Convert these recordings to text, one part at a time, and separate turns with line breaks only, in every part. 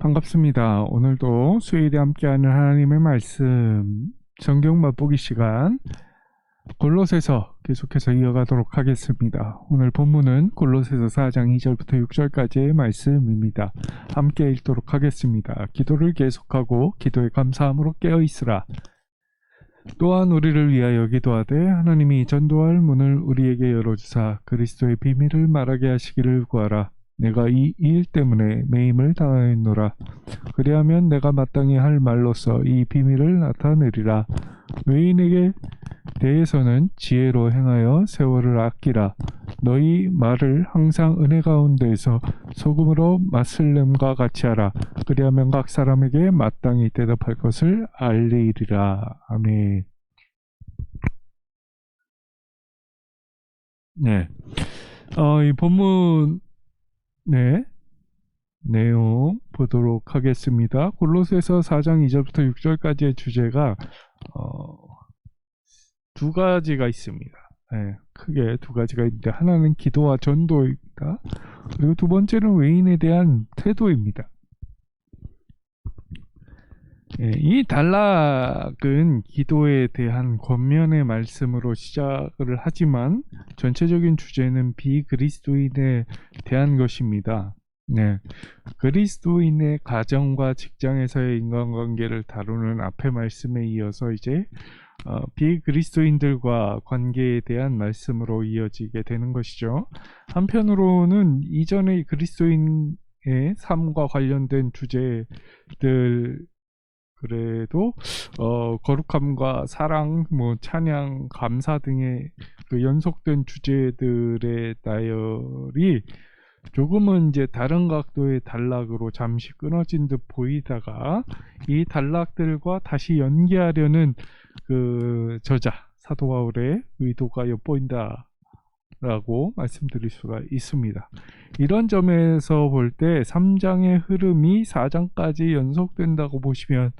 반갑습니다. 오늘도 수요일에 함께하는 하나님의 말씀 성경 맛보기 시간 골로새서 계속해서 이어가도록 하겠습니다. 오늘 본문은 골로새서 4장 2절부터 6절까지의 말씀입니다. 함께 읽도록 하겠습니다. 기도를 계속하고 기도에 감사함으로 깨어있으라. 또한 우리를 위하여 기도하되 하나님이 전도할 문을 우리에게 열어주사 그리스도의 비밀을 말하게 하시기를 구하라. 내가 이 일 때문에 매임을 당하였노라. 그리하면 내가 마땅히 할 말로서 이 비밀을 나타내리라. 외인에게 대해서는 지혜로 행하여 세월을 아끼라. 너희 말을 항상 은혜 가운데에서 소금으로 맛을냄과 같이 하라. 그리하면 각 사람에게 마땅히 대답할 것을 알리리라. 아멘. 네. 이 본문 내용 보도록 하겠습니다. 골로새서 4장 2절부터 6절까지의 주제가 두 가지가 있습니다. 크게 두 가지가 있는데 하나는 기도와 전도입니다. 그리고 두 번째는 외인에 대한 태도입니다. 이 단락은 기도에 대한 권면의 말씀으로 시작을 하지만 전체적인 주제는 비그리스도인에 대한 것입니다. 그리스도인의 가정과 직장에서의 인간관계를 다루는 앞의 말씀에 이어서 이제 비그리스도인들과 관계에 대한 말씀으로 이어지게 되는 것이죠. 한편으로는 이전의 그리스도인의 삶과 관련된 주제들 그래도 거룩함과 사랑, 찬양, 감사 등의 그 연속된 주제들의 나열이 조금은 이제 다른 각도의 단락으로 잠시 끊어진 듯 보이다가 이 단락들과 다시 연계하려는 그 저자 사도 바울의 의도가 엿보인다 라고 말씀드릴 수가 있습니다. 이런 점에서 볼 때 3장의 흐름이 4장까지 연속된다고 보시면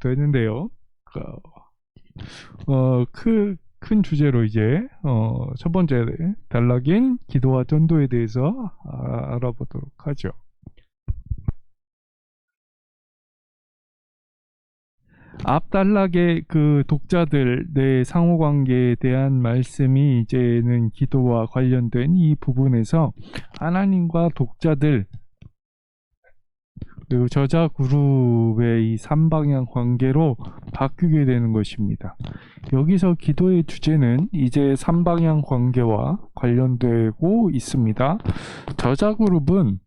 되는데요. 큰 주제로 이제 첫 번째 단락인 기도와 전도에 대해서 알아보도록 하죠. 앞 단락의 그 독자들 내 상호관계에 대한 말씀이 이제는 기도와 관련된 이 부분에서 하나님과 독자들 그리고 저자 그룹의 이 3방향 관계로 바뀌게 되는 것입니다. 여기서 기도의 주제는 이제 3방향 관계와 관련되고 있습니다. 저자 그룹은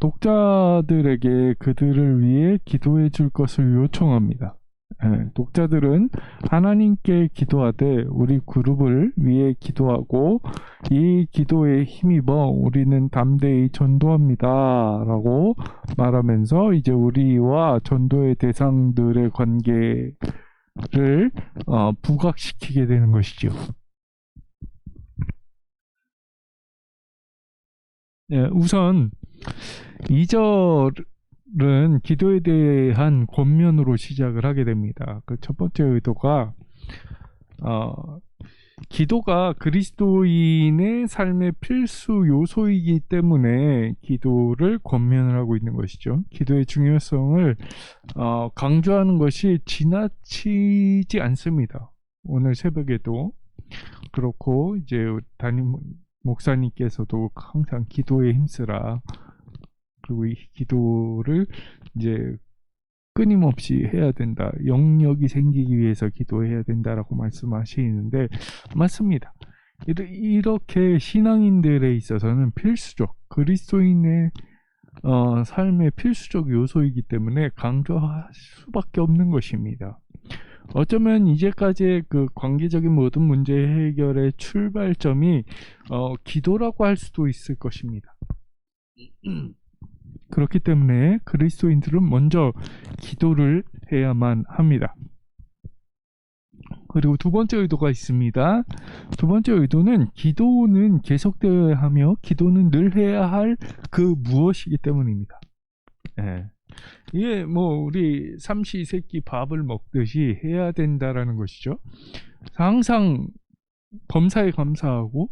독자들에게 그들을 위해 기도해 줄 것을 요청합니다. 독자들은 하나님께 기도하되 우리 그룹을 위해 기도하고 이 기도에 힘입어 우리는 담대히 전도합니다 라고 말하면서 이제 우리와 전도의 대상들의 관계를 부각시키게 되는 것이죠. 우선 2절은 기도에 대한 권면으로 시작을 하게 됩니다. 그 첫 번째 의도가 기도가 그리스도인의 삶의 필수 요소이기 때문에 기도를 권면을 하고 있는 것이죠. 기도의 중요성을 강조하는 것이 지나치지 않습니다. 오늘 새벽에도 그렇고 이제 담임 목사님께서도 항상 기도에 힘쓰라. 그리고 이 기도를 이제 끊임없이 해야 된다. 영역이 생기기 위해서 기도해야 된다라고 말씀하시는데 맞습니다. 이렇게 신앙인들에 있어서는 필수적, 그리스도인의 삶의 필수적 요소이기 때문에 강조할 수밖에 없는 것입니다. 어쩌면 이제까지의 그 관계적인 모든 문제 해결의 출발점이 기도라고 할 수도 있을 것입니다. 그렇기 때문에 그리스도인들은 먼저 기도를 해야만 합니다. 그리고 두 번째 의도가 있습니다. 두 번째 의도는 기도는 계속되어야 하며 기도는 늘 해야 할 그 무엇이기 때문입니다. 이게 우리 삼시세끼 밥을 먹듯이 해야 된다라는 것이죠. 항상 범사에 감사하고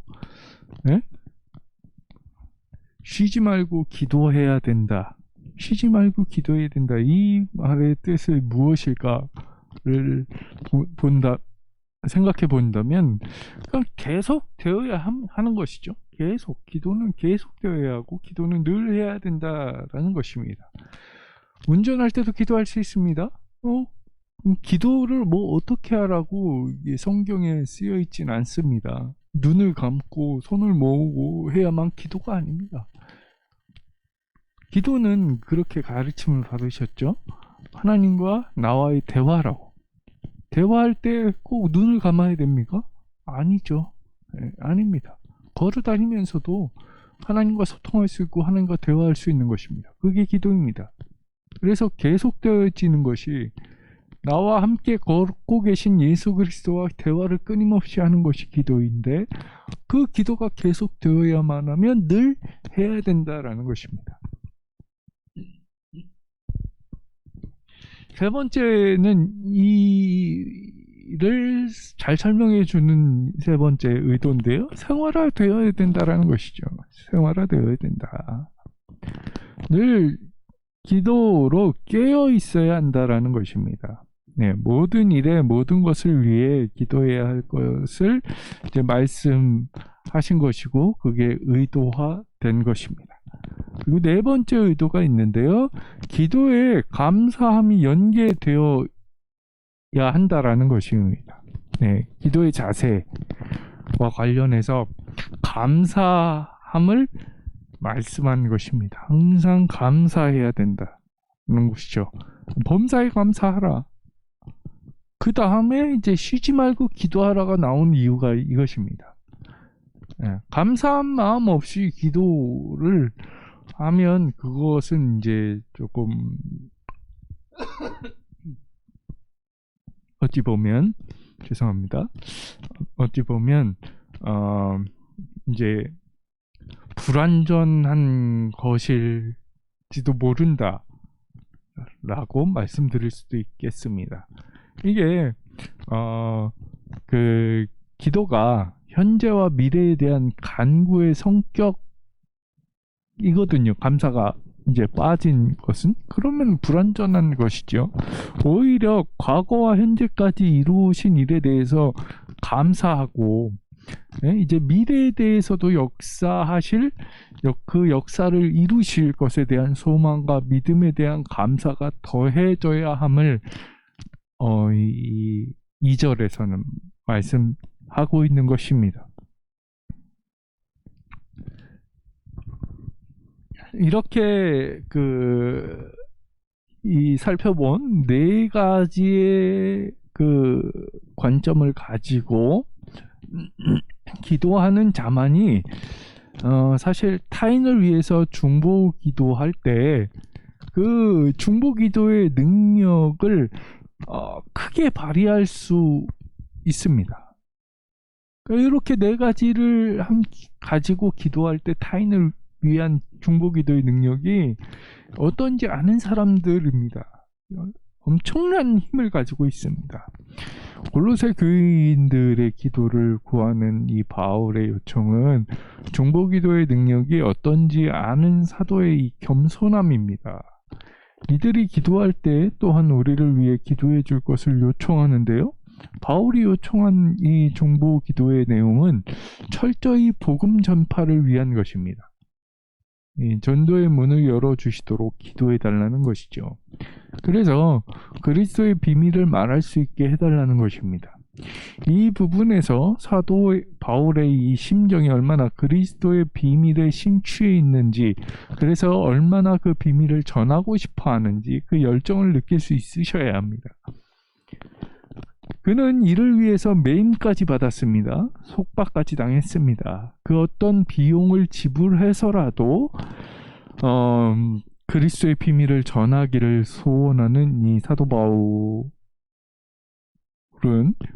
쉬지 말고 기도해야 된다. 쉬지 말고 기도해야 된다. 이 말의 뜻이 무엇일까를 본다, 생각해 본다면 그냥 계속 되어야 하는 것이죠. 계속 기도는 계속 되어야 하고 기도는 늘 해야 된다라는 것입니다. 운전할 때도 기도할 수 있습니다. 기도를 뭐 어떻게 하라고 성경에 쓰여 있진 않습니다. 눈을 감고 손을 모으고 해야만 기도가 아닙니다. 기도는 그렇게 가르침을 받으셨죠. 하나님과 나와의 대화라고. 대화할 때 꼭 눈을 감아야 됩니까? 아니죠. 네, 아닙니다. 걸어 다니면서도 하나님과 소통할 수 있고 하나님과 대화할 수 있는 것입니다. 그게 기도입니다. 그래서 계속되어지는 것이 나와 함께 걷고 계신 예수 그리스도와 대화를 끊임없이 하는 것이 기도인데, 그 기도가 계속되어야만 하면 늘 해야 된다라는 것입니다. 세 번째는 이를 잘 설명해 주는 세 번째 의도인데요. 생활화되어야 된다라는 것이죠. 생활화되어야 된다. 늘 기도로 깨어 있어야 한다라는 것입니다. 네, 모든 일에 모든 것을 위해 기도해야 할 것을 이제 말씀하신 것이고, 그게 의도화된 것입니다. 그리고 네 번째 의도가 있는데요. 기도에 감사함이 연계되어야 한다라는 것입니다. 네, 기도의 자세와 관련해서 감사함을 말씀한 것입니다. 항상 감사해야 된다는 것이죠. 범사에 감사하라. 그 다음에 이제 쉬지 말고 기도하라가 나온 이유가 이것입니다. 네, 감사한 마음 없이 기도를 하면 그것은 이제 조금 어찌 보면 죄송합니다. 어찌 보면 이제 불완전한 것일지도 모른다 라고 말씀드릴 수도 있겠습니다. 이게 그 기도가 현재와 미래에 대한 간구의 성격이거든요. 감사가 이제 빠진 것은, 그러면 불완전한 것이죠. 오히려 과거와 현재까지 이루신 일에 대해서 감사하고, 이제 미래에 대해서도 역사하실 그 역사를 이루실 것에 대한 소망과 믿음에 대한 감사가 더해져야 함을 이 2절에서는 말씀하고 있는 것입니다. 이렇게 살펴본 네 가지의 그 관점을 가지고 기도하는 자만이 사실 타인을 위해서 중보 기도할 때 그 중보 기도의 능력을 크게 발휘할 수 있습니다. 이렇게 네 가지를 가지고 기도할 때 타인을 위한 중보 기도의 능력이 어떤지 아는 사람들입니다. 엄청난 힘을 가지고 있습니다. 골로새 교인들의 기도를 구하는 이 바울의 요청은 중보 기도의 능력이 어떤지 아는 사도의 이 겸손함입니다. 이들이 기도할 때 또한 우리를 위해 기도해 줄 것을 요청하는데요. 바울이 요청한 이 중보 기도의 내용은 철저히 복음 전파를 위한 것입니다. 전도의 문을 열어주시도록 기도해 달라는 것이죠. 그래서 그리스도의 비밀을 말할 수 있게 해달라는 것입니다. 이 부분에서 사도 바울의 이 심정이 얼마나 그리스도의 비밀에 심취해 있는지, 그래서 얼마나 그 비밀을 전하고 싶어 하는지 그 열정을 느낄 수 있으셔야 합니다. 그는 이를 위해서 매임까지 받았습니다. 속박까지 당했습니다. 그 어떤 비용을 지불해서라도 그리스도의 비밀을 전하기를 소원하는 이 사도 바울은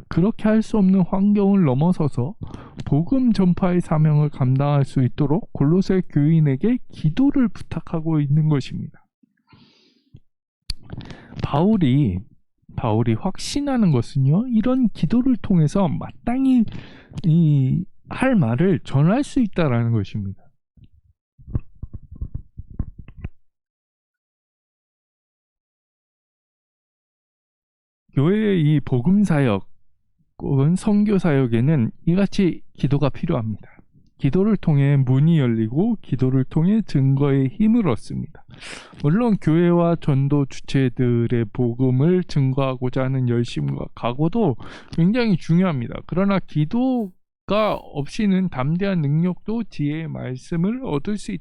그렇게 할 수 없는 환경을 넘어서서 복음 전파의 사명을 감당할 수 있도록 골로새 교인에게 기도를 부탁하고 있는 것입니다. 바울이 확신하는 것은요, 이런 기도를 통해서 마땅히 할 말을 전할 수 있다라는 것입니다. 교회의 이 복음 사역 혹은 선교 사역에는 이같이 기도가 필요합니다. 기도를 통해 문이 열리고 기도를 통해 증거의 힘을 얻습니다. 물론 교회와 전도 주체들의 복음을 증거하고자 하는 열심과 각오도 굉장히 중요합니다. 그러나 기도가 없이는 담대한 능력도 지혜의 말씀을 얻을 수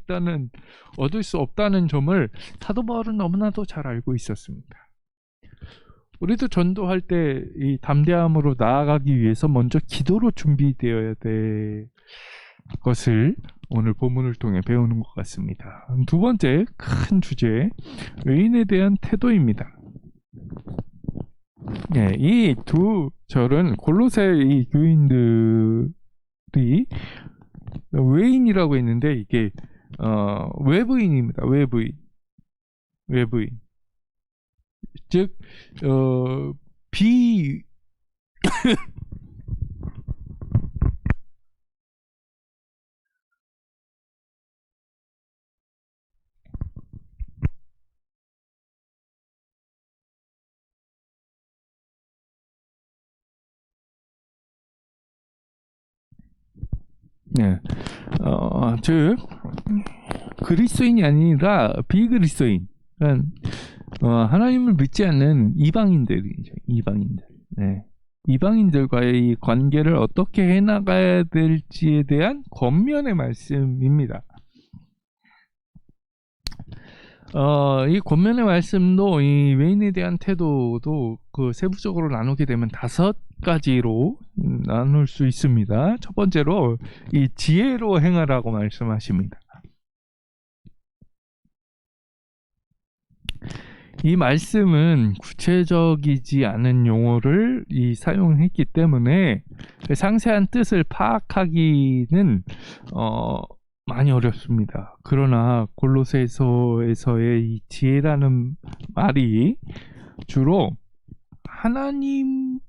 없다는 점을 사도 바울은 너무나도 잘 알고 있었습니다. 우리도 전도할 때 이 담대함으로 나아가기 위해서 먼저 기도로 준비되어야 될 것을 오늘 본문을 통해 배우는 것 같습니다. 두 번째 큰 주제, 외인에 대한 태도입니다. 네, 이 두 절은 골로새 이 교인들이 외인이라고 했는데 이게 외부인입니다. 외부인. 즉 비 네. 즉 그리스도인이 아니라 비그리스도인, 하나님을 믿지 않는 이방인들이죠. 이방인들. 네. 이방인들과의 이 관계를 어떻게 해나가야 될지에 대한 권면의 말씀입니다. 이 권면의 말씀도 이 외인에 대한 태도도 그 세부적으로 나누게 되면 5가지로 나눌 수 있습니다. 첫 번째로 이 지혜로 행하라고 말씀하십니다. 이 말씀은 구체적이지 않은 용어를 사용했기 때문에 상세한 뜻을 파악하기는 많이 어렵습니다. 그러나 골로새서에서의 이 지혜라는 말이 주로 하나님이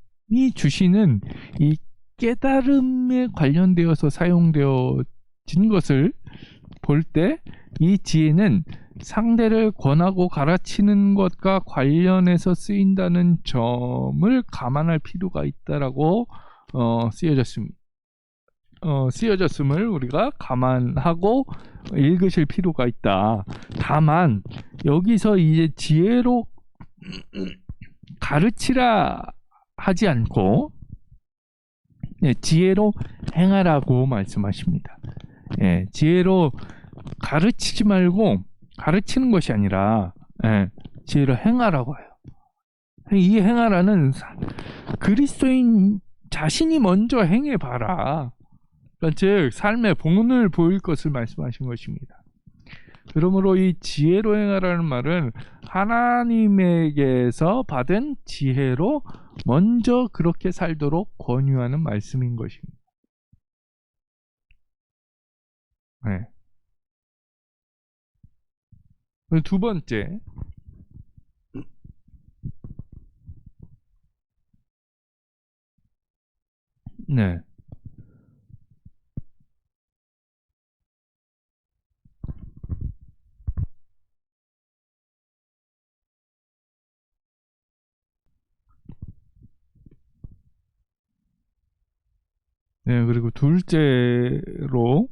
주시는 이 깨달음에 관련되어서 사용되어진 것을 볼 때 이 지혜는 상대를 권하고 가르치는 것과 관련해서 쓰인다는 점을 감안할 필요가 있다라고 쓰여졌음을 우리가 감안하고 읽으실 필요가 있다. 다만 여기서 이제 지혜로 가르치라 하지 않고 지혜로 행하라고 말씀하십니다. 지혜로 가르치지 말고 가르치는 것이 아니라 지혜로 행하라고 해요. 이 행하라는 그리스도인 자신이 먼저 행해봐라. 그러니까 즉 삶의 본을 보일 것을 말씀하신 것입니다. 그러므로 이 지혜로 행하라는 말은 하나님에게서 받은 지혜로 먼저 그렇게 살도록 권유하는 말씀인 것입니다. 두 번째, 네. 네, 그리고 둘째로,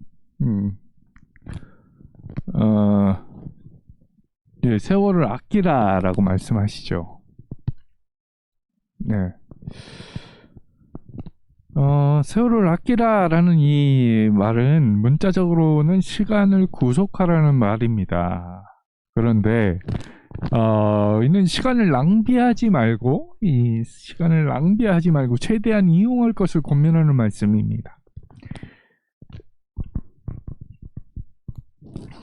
세월을 아끼라라고 말씀하시죠. 네. 세월을 아끼라라는 이 말은 문자적으로는 시간을 구속하라는 말입니다. 그런데 이는 시간을 낭비하지 말고 최대한 이용할 것을 권면하는 말씀입니다.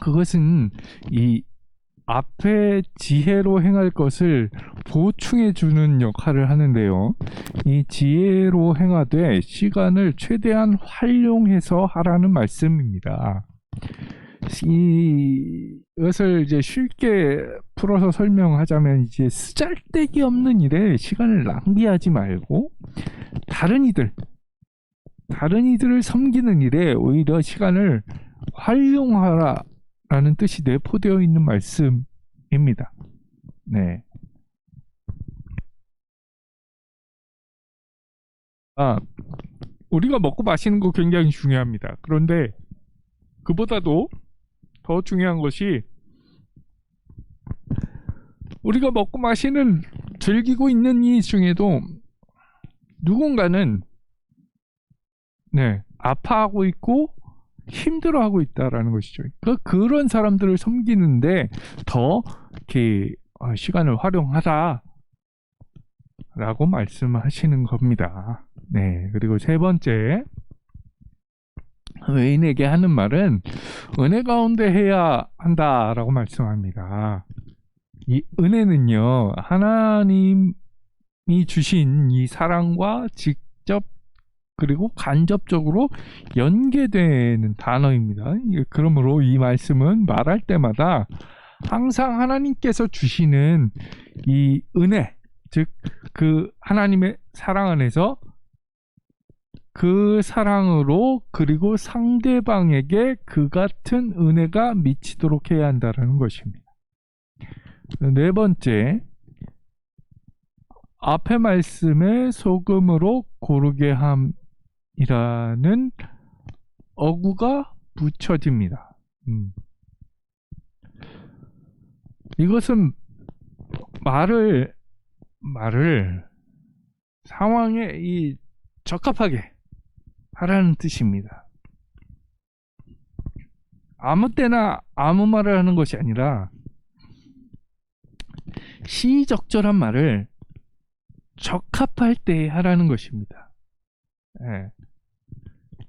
그것은 이 앞에 지혜로 행할 것을 보충해 주는 역할을 하는데요. 이 지혜로 행하되 시간을 최대한 활용해서 하라는 말씀입니다. 이것을 이제 쉽게 풀어서 설명하자면 이제 쓰잘데기 없는 일에 시간을 낭비하지 말고 다른 이들을 섬기는 일에 오히려 시간을 활용하라라는 뜻이 내포되어 있는 말씀입니다. 네. 우리가 먹고 마시는 거 굉장히 중요합니다. 그런데 그보다도 더 중요한 것이 우리가 먹고 마시는 즐기고 있는 이 중에도 누군가는 아파하고 있고 힘들어하고 있다라는 것이죠. 그런 사람들을 섬기는데 더 이렇게 시간을 활용하라라고 말씀하시는 겁니다. 네, 그리고 세 번째, 외인에게 하는 말은 은혜 가운데 해야 한다라고 말씀합니다. 이 은혜는요, 하나님이 주신 이 사랑과 직접 그리고 간접적으로 연계되는 단어입니다. 그러므로 이 말씀은 말할 때마다 항상 하나님께서 주시는 이 은혜, 즉 그 하나님의 사랑 안에서 그 사랑으로 그리고 상대방에게 그 같은 은혜가 미치도록 해야 한다는 것입니다. 네 번째, 앞의 말씀에 소금으로 고르게 함이라는 어구가 붙여집니다. 이것은 말을 상황에 적합하게 하라는 뜻입니다. 아무 때나 아무 말을 하는 것이 아니라 시의적절한 말을 적합할 때 하라는 것입니다.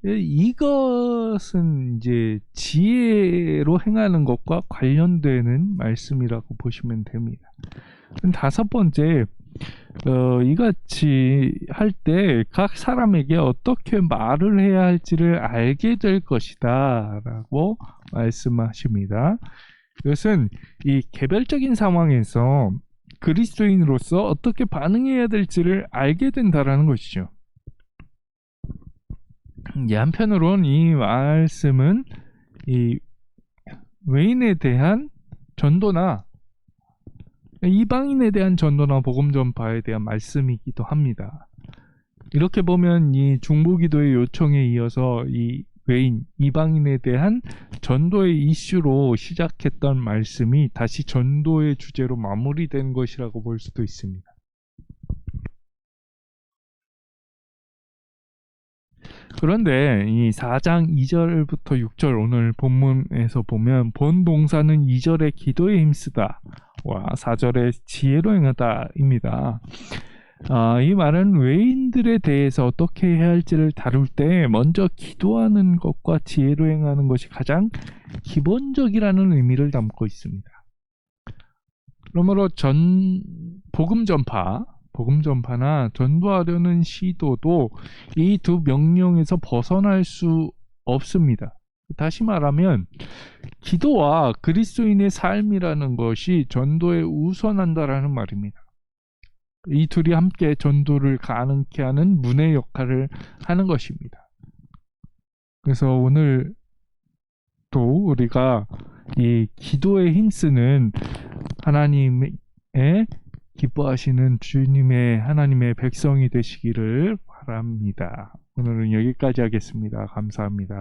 이것은 이제 지혜로 행하는 것과 관련되는 말씀이라고 보시면 됩니다. 다섯 번째, 이같이 할 때 각 사람에게 어떻게 말을 해야 할지를 알게 될 것이다 라고 말씀하십니다. 이것은 이 개별적인 상황에서 그리스도인으로서 어떻게 반응해야 될지를 알게 된다라는 것이죠. 한편으론 이 말씀은 이 외인에 대한 전도나 이방인에 대한 전도나 복음 전파에 대한 말씀이기도 합니다. 이렇게 보면 이 중보기도의 요청에 이어서 이 외인, 이방인에 대한 전도의 이슈로 시작했던 말씀이 다시 전도의 주제로 마무리된 것이라고 볼 수도 있습니다. 그런데 이 4장 2절부터 6절 오늘 본문에서 보면 본 동사는 2절에 기도에 힘쓰다 와 4절에 지혜로 행하다입니다. 이 말은 외인들에 대해서 어떻게 해야 할지를 다룰 때 먼저 기도하는 것과 지혜로 행하는 것이 가장 기본적이라는 의미를 담고 있습니다. 그러므로 복음 전파나 전도하려는 시도도 이 두 명령에서 벗어날 수 없습니다. 다시 말하면 기도와 그리스도인의 삶이라는 것이 전도에 우선한다라는 말입니다. 이 둘이 함께 전도를 가능케 하는 문의 역할을 하는 것입니다. 그래서 오늘 또 우리가 이 기도에 힘쓰는 하나님의 기뻐하시는 주님의 하나님의 백성이 되시기를 바랍니다. 오늘은 여기까지 하겠습니다. 감사합니다.